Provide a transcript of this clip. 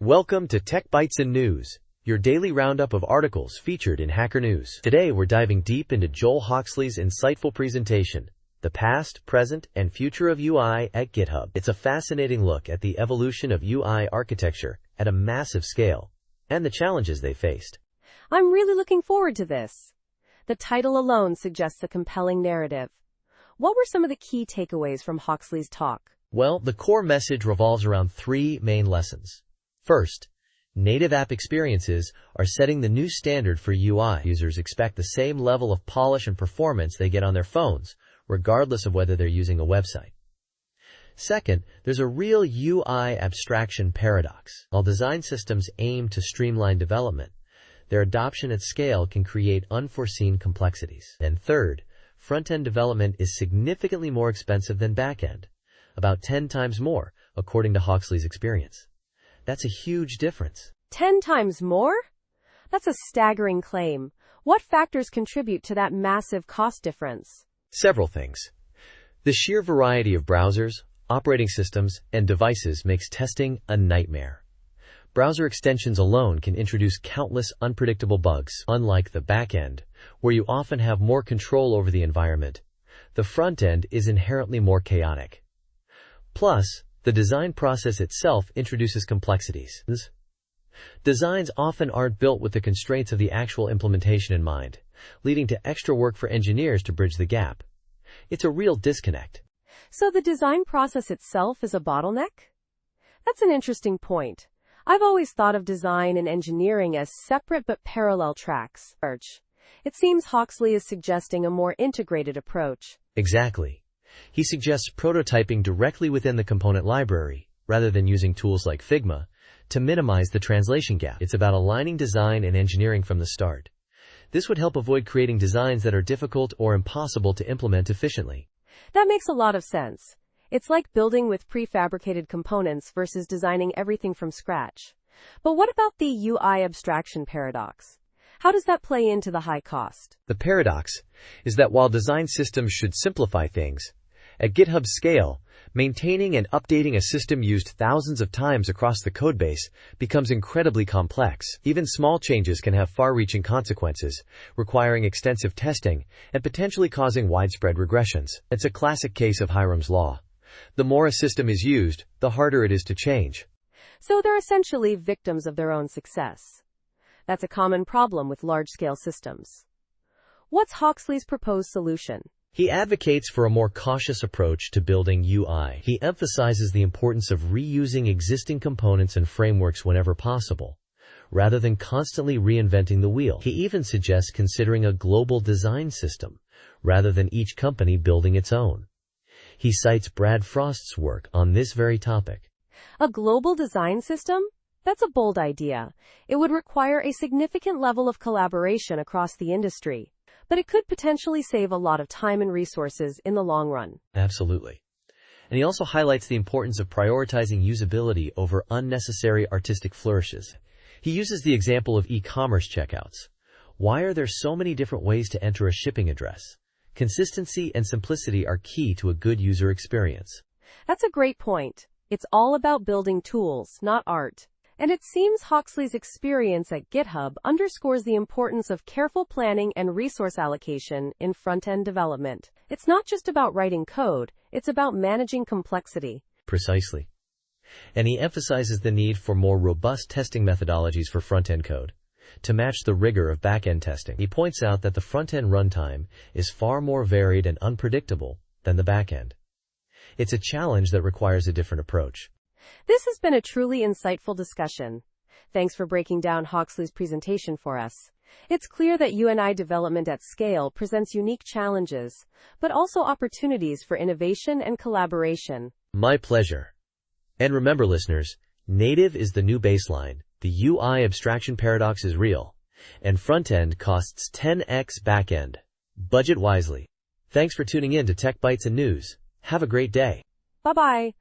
Welcome to Tech Bytes and News, your daily roundup of articles featured in Hacker News. Today we're diving deep into Joel Hoxley's insightful presentation, The Past, Present, and Future of UI at GitHub. It's a fascinating look at the evolution of UI architecture at a massive scale, and the challenges they faced. I'm really looking forward to this. The title alone suggests a compelling narrative. What were some of the key takeaways from Hoxley's talk? Well, the core message revolves around three main lessons. First, native app experiences are setting the new standard for UI. Users expect the same level of polish and performance they get on their phones, regardless of whether they're using a website. Second, there's a real UI abstraction paradox. While design systems aim to streamline development, their adoption at scale can create unforeseen complexities. And third, front-end development is significantly more expensive than back-end, about 10 times more, according to Hoxley's experience. That's a huge difference. 10 times more? That's a staggering claim. What factors contribute to that massive cost difference? Several things. The sheer variety of browsers, operating systems, and devices makes testing a nightmare. Browser extensions alone can introduce countless unpredictable bugs. Unlike the back end, where you often have more control over the environment, the front end is inherently more chaotic. Plus, the design process itself introduces complexities. Designs often aren't built with the constraints of the actual implementation in mind, leading to extra work for engineers to bridge the gap. It's a real disconnect. So the design process itself is a bottleneck? That's an interesting point. I've always thought of design and engineering as separate but parallel tracks. It seems Hoxley is suggesting a more integrated approach. Exactly. He suggests prototyping directly within the component library, rather than using tools like Figma, to minimize the translation gap. It's about aligning design and engineering from the start. This would help avoid creating designs that are difficult or impossible to implement efficiently. That makes a lot of sense. It's like building with prefabricated components versus designing everything from scratch. But what about the UI abstraction paradox? How does that play into the high cost? The paradox is that while design systems should simplify things, at GitHub's scale, maintaining and updating a system used thousands of times across the codebase becomes incredibly complex. Even small changes can have far-reaching consequences, requiring extensive testing and potentially causing widespread regressions. It's a classic case of Hiram's law. The more a system is used, the harder it is to change. So they're essentially victims of their own success. That's a common problem with large-scale systems. What's Hoxley's proposed solution? He advocates for a more cautious approach to building UI. He emphasizes the importance of reusing existing components and frameworks whenever possible, rather than constantly reinventing the wheel. He even suggests considering a global design system, rather than each company building its own. He cites Brad Frost's work on this very topic. A global design system? That's a bold idea. It would require a significant level of collaboration across the industry, but it could potentially save a lot of time and resources in the long run. Absolutely. And he also highlights the importance of prioritizing usability over unnecessary artistic flourishes. He uses the example of e-commerce checkouts. Why are there so many different ways to enter a shipping address? Consistency and simplicity are key to a good user experience. That's a great point. It's all about building tools, not art. And it seems Hoxley's experience at GitHub underscores the importance of careful planning and resource allocation in front-end development. It's not just about writing code, it's about managing complexity. Precisely. And he emphasizes the need for more robust testing methodologies for front-end code to match the rigor of back-end testing. He points out that the front-end runtime is far more varied and unpredictable than the back-end. It's a challenge that requires a different approach. This has been a truly insightful discussion. Thanks for breaking down Hoxley's presentation for us. It's clear that UI development at scale presents unique challenges, but also opportunities for innovation and collaboration. My pleasure. And remember, listeners, native is the new baseline. The UI abstraction paradox is real, and front-end costs 10x back-end. Budget wisely. Thanks for tuning in to Tech Bytes and News. Have a great day. Bye-bye.